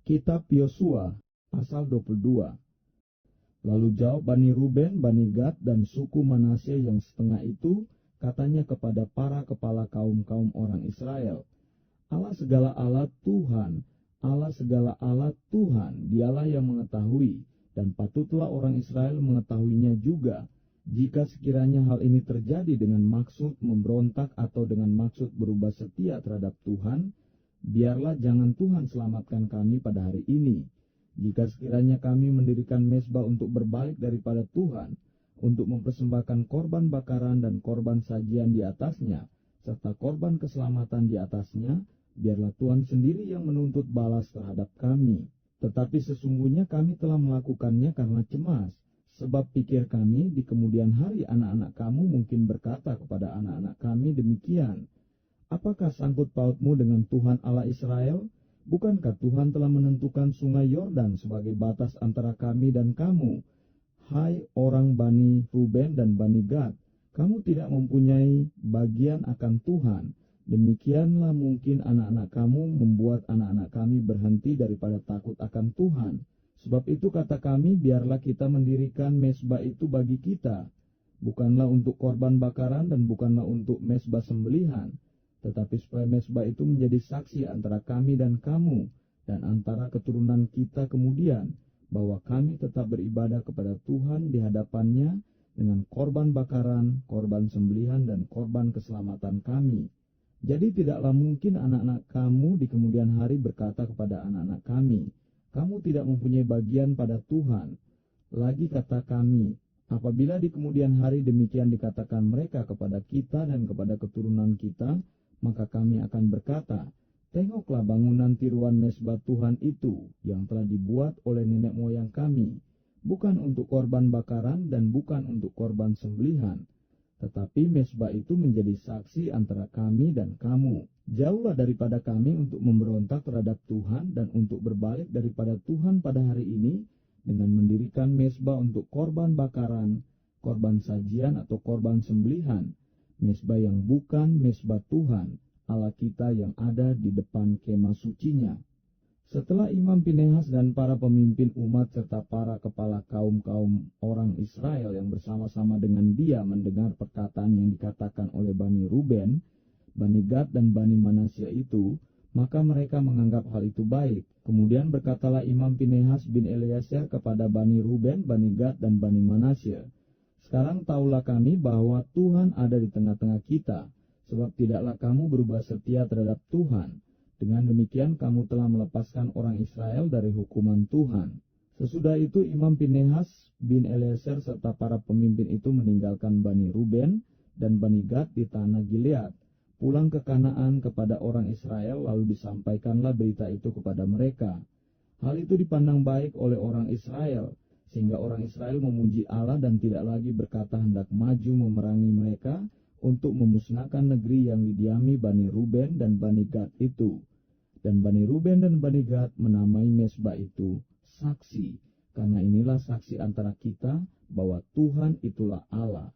Kitab Yosua, pasal 22. Lalu jawab Bani Ruben, Bani Gad, dan suku Manasye yang setengah itu, katanya kepada para kepala kaum-kaum orang Israel, Allah segala Allah Tuhan, Allah segala Allah Tuhan, dialah yang mengetahui, dan patutlah orang Israel mengetahuinya juga. Jika sekiranya hal ini terjadi dengan maksud memberontak atau dengan maksud berubah setia terhadap Tuhan, biarlah jangan Tuhan selamatkan kami pada hari ini. Jika sekiranya kami mendirikan mezbah untuk berbalik daripada Tuhan, untuk mempersembahkan korban bakaran dan korban sajian di atasnya, serta korban keselamatan di atasnya, biarlah Tuhan sendiri yang menuntut balas terhadap kami. Tetapi sesungguhnya kami telah melakukannya karena cemas, sebab pikir kami di kemudian hari anak-anak kamu mungkin berkata kepada anak-anak kami demikian, apakah sangkut pautmu dengan Tuhan Allah Israel? Bukankah Tuhan telah menentukan sungai Yordan sebagai batas antara kami dan kamu? Hai orang Bani Ruben dan Bani Gad, kamu tidak mempunyai bagian akan Tuhan. Demikianlah mungkin anak-anak kamu membuat anak-anak kami berhenti daripada takut akan Tuhan. Sebab itu kata kami, biarlah kita mendirikan mezbah itu bagi kita. Bukanlah untuk korban bakaran dan bukanlah untuk mezbah sembelihan, tetapi supaya mezbah itu menjadi saksi antara kami dan kamu, dan antara keturunan kita kemudian, bahwa kami tetap beribadah kepada Tuhan di hadapannya dengan korban bakaran, korban sembelihan, dan korban keselamatan kami. Jadi tidaklah mungkin anak-anak kamu di kemudian hari berkata kepada anak-anak kami, kamu tidak mempunyai bagian pada Tuhan. Lagi kata kami, apabila di kemudian hari demikian dikatakan mereka kepada kita dan kepada keturunan kita, maka kami akan berkata, tengoklah bangunan tiruan mezbah Tuhan itu yang telah dibuat oleh nenek moyang kami, bukan untuk korban bakaran dan bukan untuk korban sembelihan. Tetapi mezbah itu menjadi saksi antara kami dan kamu. Jauhlah daripada kami untuk memberontak terhadap Tuhan dan untuk berbalik daripada Tuhan pada hari ini dengan mendirikan mezbah untuk korban bakaran, korban sajian atau korban sembelihan, mezbah yang bukan mezbah Tuhan, Allah kita yang ada di depan kemah sucinya. Setelah Imam Pinehas dan para pemimpin umat serta para kepala kaum-kaum orang Israel yang bersama-sama dengan dia mendengar perkataan yang dikatakan oleh Bani Ruben, Bani Gad dan Bani Manasye itu, maka mereka menganggap hal itu baik. Kemudian berkatalah Imam Pinehas bin Eleazar kepada Bani Ruben, Bani Gad dan Bani Manasye, sekarang tahulah kami bahwa Tuhan ada di tengah-tengah kita, sebab tidaklah kamu berubah setia terhadap Tuhan. Dengan demikian kamu telah melepaskan orang Israel dari hukuman Tuhan. Sesudah itu Imam Pinehas bin Eleazar serta para pemimpin itu meninggalkan Bani Ruben dan Bani Gad di tanah Gilead, pulang ke Kanaan kepada orang Israel, lalu disampaikanlah berita itu kepada mereka. Hal itu dipandang baik oleh orang Israel, sehingga orang Israel memuji Allah dan tidak lagi berkata hendak maju memerangi mereka untuk memusnahkan negeri yang didiami Bani Ruben dan Bani Gad itu. Dan Bani Ruben dan Bani Gad menamai mezbah itu saksi, karena inilah saksi antara kita bahwa Tuhan itulah Allah.